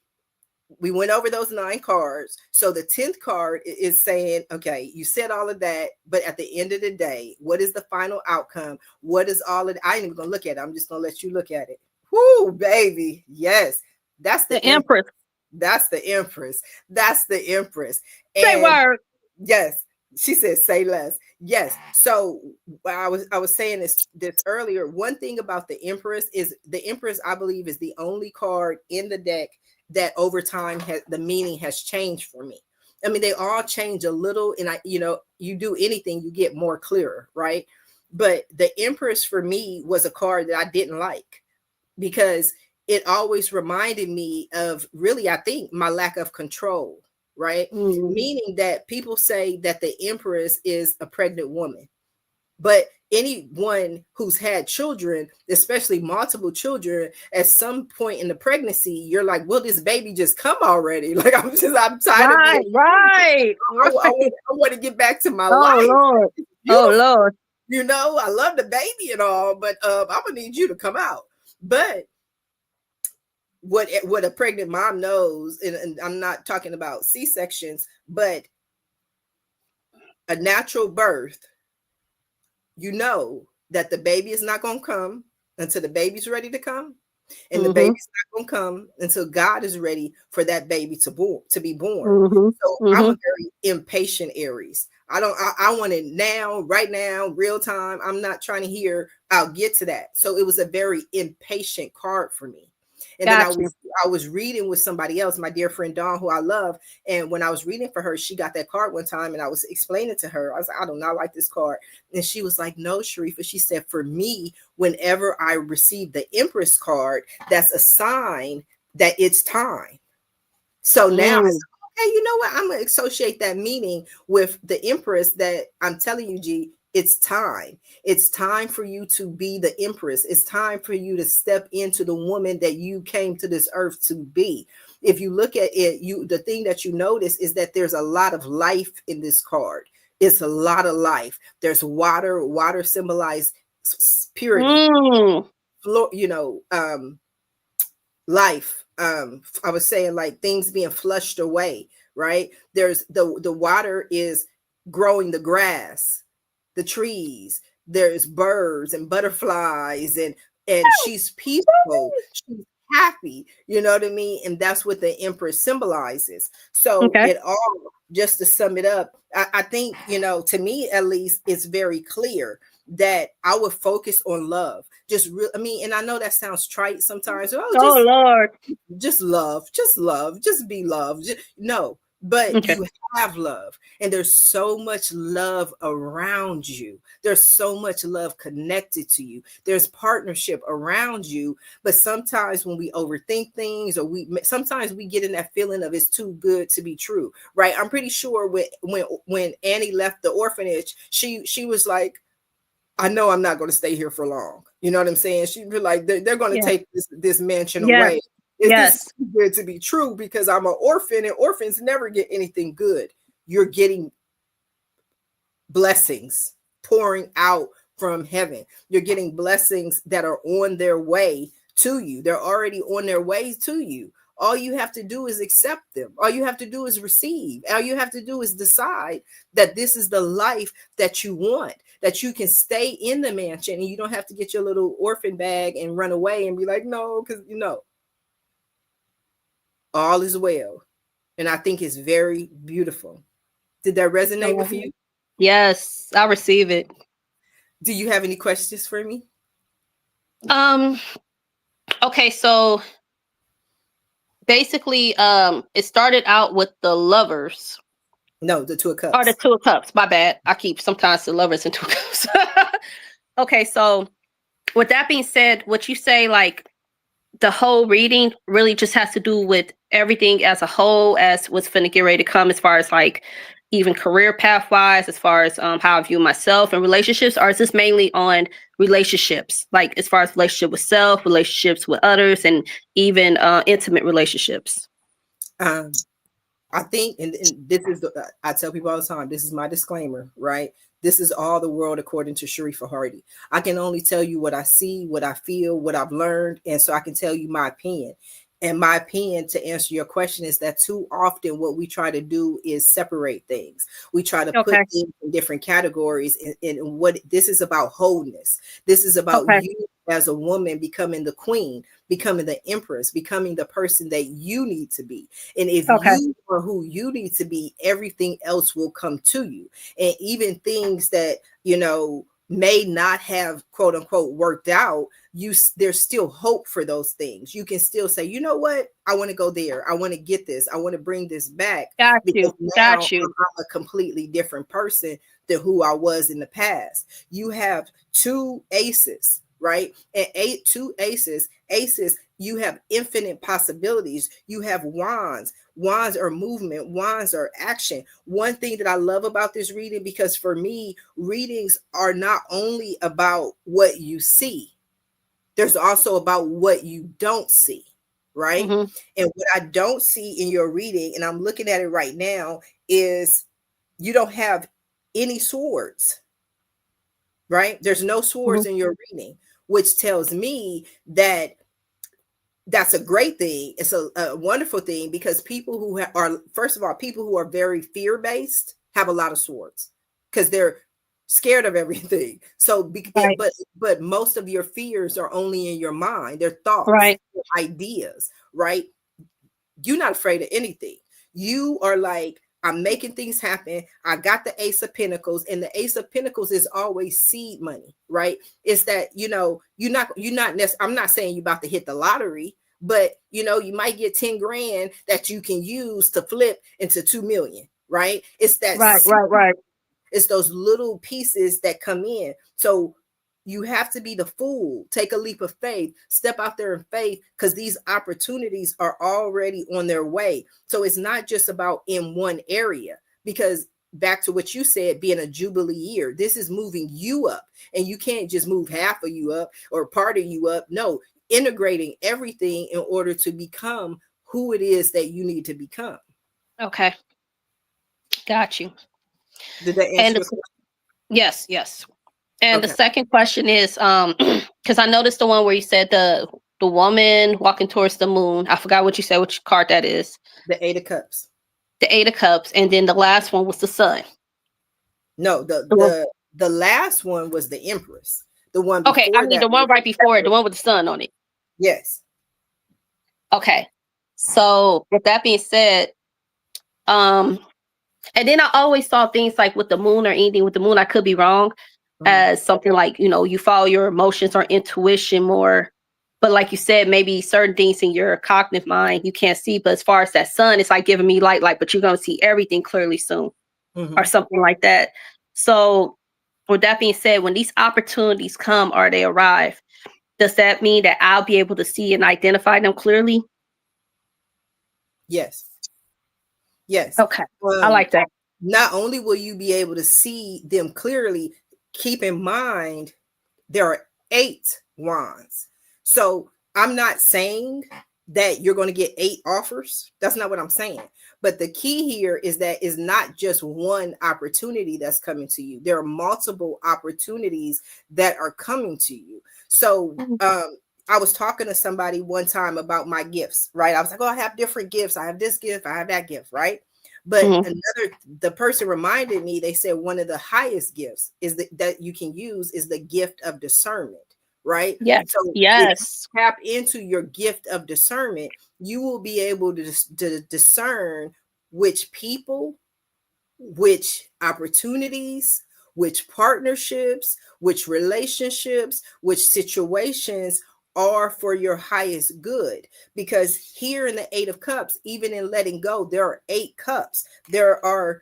we went over those 9 cards. So the 10th card is saying, okay, you said all of that, but at the end of the day, what is the final outcome? What is all of it? I ain't even gonna look at it. I'm just gonna let you look at it. Whoo, baby. Yes. That's the Empress. That's the Empress. That's the Empress. Say word. Yes. She said, say less. Yes. So I was saying this earlier. One thing about the Empress is the Empress, I believe, is the only card in the deck that over time the meaning has changed for me. I mean, they all change a little, and you do anything, you get more clearer, right? But the Empress for me was a card that I didn't like, because it always reminded me of, really, I think, my lack of control, right? Meaning that people say that the Empress is a pregnant woman, but anyone who's had children, especially multiple children, at some point in the pregnancy, you're like, will this baby just come already? Like, I'm tired of it. Right. I want to get back to my life. Lord. Oh, Lord. You know, I love the baby and all, but I'm going to need you to come out. But what a pregnant mom knows, and I'm not talking about C-sections, but a natural birth, you know that the baby is not going to come until the baby's ready to come, and the baby's not going to come until God is ready for that baby to be born. So I'm a very impatient Aries. I want it now, right now, real time. I'm not trying to hear, I'll get to that. So it was a very impatient card for me. And then Got you. I was reading with somebody else, my dear friend Dawn, who I love. And when I was reading for her, she got that card one time and I was explaining to her, I was like, I do not like this card. And she was like, no, Sharifah. She said, for me, whenever I receive the Empress card, that's a sign that it's time. So now I said, okay, you know what? I'm going to associate that meaning with the Empress that I'm telling you, G, it's time. It's time for you to be the Empress. It's time for you to step into the woman that you came to this earth to be. If you look at it, the thing that you notice is that there's a lot of life in this card. It's a lot of life. There's water. Water symbolizes purity. Life. I was saying, like, things being flushed away, right? There's the water is growing the grass, the trees, there's birds and butterflies, and she's peaceful, she's happy, you know what I mean? And that's what the Empress symbolizes. So it all, just to sum it up, I think, to me at least, it's very clear that I would focus on love. And I know that sounds trite sometimes. Oh Lord. Just love, just be loved. No, but you have love, and there's so much love around you. There's so much love connected to you. There's partnership around you. But sometimes when we overthink things, or sometimes we get in that feeling of it's too good to be true, right? I'm pretty sure when Annie left the orphanage, she was like, I know I'm not going to stay here for long. You know what I'm saying? She'd be like, they're going to take this mansion away. This too good to be true, because I'm an orphan, and orphans never get anything good. You're getting blessings pouring out from heaven. You're getting blessings that are on their way to you. They're already on their way to you. All you have to do is accept them. All you have to do is receive. All you have to do is decide that this is the life that you want, that you can stay in the mansion, and you don't have to get your little orphan bag and run away and be like, no, because all is well. And I think it's very beautiful. Did that resonate with you? Yes, I receive it. Do you have any questions for me? Okay, so basically, it started out with the Lovers. No, the Two of Cups. Or the Two of Cups. My bad. I keep sometimes the Lovers and Two of Cups. Okay, so with that being said, what you say, like, the whole reading really just has to do with everything as a whole, as what's finna get ready to come, as far as like even career path wise, as far as how I view myself and relationships, or is this mainly on relationships, like as far as relationship with self, relationships with others, and even intimate relationships? I think, and this is, I tell people all the time, this is my disclaimer, right? This is all the world according to Sharifah Hardie. I can only tell you what I see, what I feel, what I've learned. And so I can tell you my opinion. And my opinion, to answer your question, is that too often what we try to do is separate things. We try to put things in different categories. And what this is about, wholeness. This is about you as a woman becoming the queen, becoming the empress, becoming the person that you need to be. And if you are who you need to be, everything else will come to you. And even things that, may not have, quote unquote, worked out, there's still hope for those things. You can still say, you know what, I want to go there, I want to get this, I want to bring this back. Got you. I'm a completely different person than who I was in the past. You have two aces, right? And two aces, you have infinite possibilities. You have wands. Wands are movement. Wands are action. One thing that I love about this reading, because for me, readings are not only about what you see. There's also about what you don't see, right? Mm-hmm. And what I don't see in your reading, and I'm looking at it right now, is you don't have any swords, right? There's no swords in your reading, which tells me that that's a great thing. It's a wonderful thing, because people who are, first of all, people who are very fear-based have a lot of swords because they're scared of everything. So, but most of your fears are only in your mind. They're thoughts, ideas, right? You're not afraid of anything. You are like, I'm making things happen. I got the Ace of Pentacles, and the Ace of Pentacles is always seed money, right? It's that, I'm not saying you're about to hit the lottery, but you might get 10 grand that you can use to flip into 2 million, right? It's that right. It's those little pieces that come in. So you have to be the fool. Take a leap of faith. Step out there in faith, because these opportunities are already on their way. So it's not just about in one area, because back to what you said, being a Jubilee year, this is moving you up, and you can't just move half of you up or part of you up. No, integrating everything in order to become who it is that you need to become. Okay. Got you. Did that answer your question? Yes. And Okay. the second question is, because I noticed the one where you said the woman walking towards the moon. I forgot what you said, which card that is. The Eight of Cups. The Eight of Cups, and then the last one was the Sun. No, the last one was the Empress. The one before okay, I mean the one right before it, the one with the sun on it. Yes. Okay. So with that being said, and then I always saw things like with the moon or anything with the moon, I could be wrong, as something like, you follow your emotions or intuition more. But like you said, maybe certain things in your cognitive mind you can't see. But as far as that sun, it's like giving me light, but you're going to see everything clearly soon, or something like that. So with that being said, when these opportunities come or they arrive, does that mean that I'll be able to see and identify them clearly? Yes. Okay. I like that. Not only will you be able to see them clearly, keep in mind there are 8 wands. So I'm not saying that you're going to get 8 offers. That's not what I'm saying. But the key here is that it's not just one opportunity that's coming to you. There are multiple opportunities that are coming to you. So I was talking to somebody one time about my gifts, right? I was like, oh, I have different gifts. I have this gift. I have that gift, right? But the person reminded me, they said one of the highest gifts is that you can use is the gift of discernment, right? Yes. So yes. If you tap into your gift of discernment, you will be able to discern which people, which opportunities, which partnerships, which relationships, which situations are for your highest good. Because here in the 8 of Cups, even in letting go, there are 8 cups. There are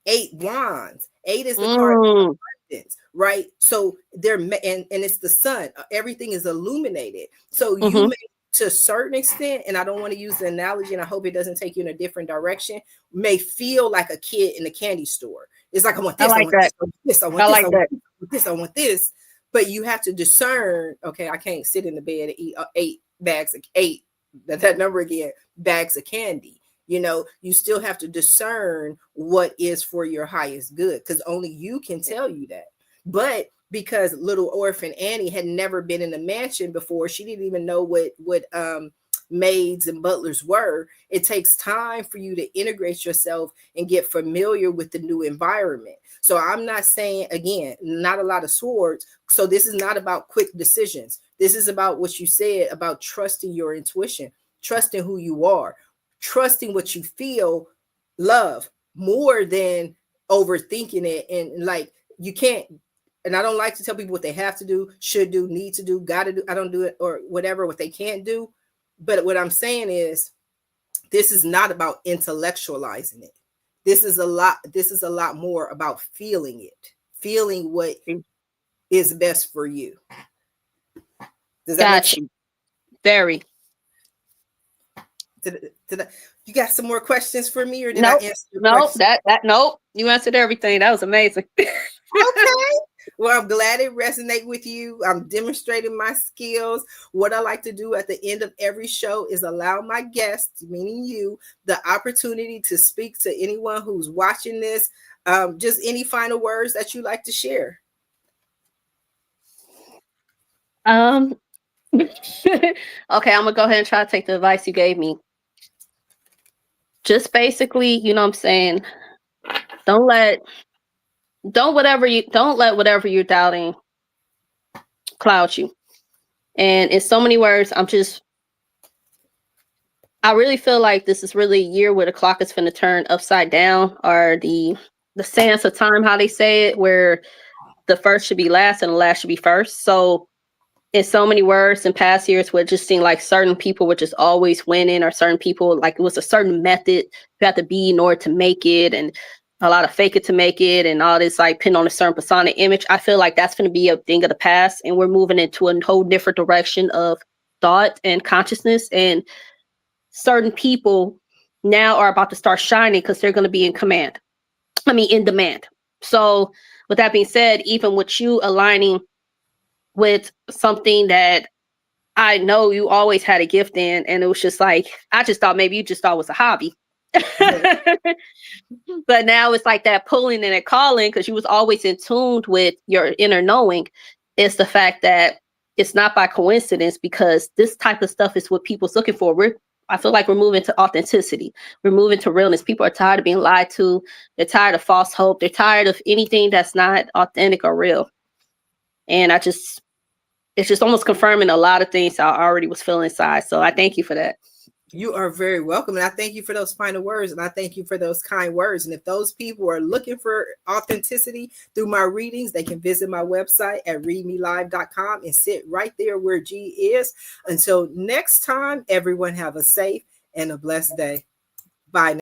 8 wands. 8 is the card of abundance, right? So and it's the sun. Everything is illuminated. So you may, to a certain extent, and I don't want to use the analogy, and I hope it doesn't take you in a different direction, may feel like a kid in a candy store. It's like, I want this, I want this, I want this, I want this. But you have to discern, okay, I can't sit in the bed and eat 8 bags of 8, that number again, bags of candy. You still have to discern what is for your highest good, because only you can tell you that. But because little orphan Annie had never been in a mansion before, she didn't even know what maids and butlers were. It takes time for you to integrate yourself and get familiar with the new environment. So I'm not saying, again, not a lot of swords. So this is not about quick decisions. This is about what you said about trusting your intuition, trusting who you are, trusting what you feel, love, more than overthinking it. And like, you can't, and I don't like to tell people what they have to do, should do, need to do, got to do. I don't do it, or whatever, what they can't do. But what I'm saying is, this is not about intellectualizing it. This is a lot more about feeling it, feeling what is best for you. Does that make sense? Very. You got some more questions for me, or did I answer your question? Nope. You answered everything. That was amazing. Okay. Well, I'm glad it resonated with you. I'm demonstrating my skills. What I like to do at the end of every show is allow my guests, meaning you, the opportunity to speak to anyone who's watching this. Just any final words that you like to share. Okay, I'm gonna go ahead and try to take the advice you gave me. Just basically, what I'm saying, don't let whatever you're doubting cloud you. And in so many words, I'm just I really feel like this is really a year where the clock is going to turn upside down, or the sands of time, how they say it, where the first should be last and the last should be first. So in so many words in past years where it just seemed like certain people were just always winning, or certain people, like it was a certain method you have to be in order to make it, and a lot of fake it to make it, and all this like pin on a certain persona image. I feel like that's going to be a thing of the past, and we're moving into a whole different direction of thought and consciousness, and certain people now are about to start shining because they're going to be in command. I mean, in demand. So with that being said, even with you aligning with something that I know you always had a gift in, and it was just like, I just thought maybe you just thought it was a hobby. Yeah. But now it's like that pulling and that calling, because you was always in tune with your inner knowing. Is the fact that it's not by coincidence, because this type of stuff is what people's looking for. I feel like we're moving to authenticity. We're moving to realness. People are tired of being lied to. They're tired of false hope. They're tired of anything that's not authentic or real. And it's just almost confirming a lot of things I already was feeling inside. So I thank you for that. You are very welcome. And I thank you for those final words. And I thank you for those kind words. And if those people are looking for authenticity through my readings, they can visit my website at readmelive.com and sit right there where G is. Until next time, everyone have a safe and a blessed day. Bye now.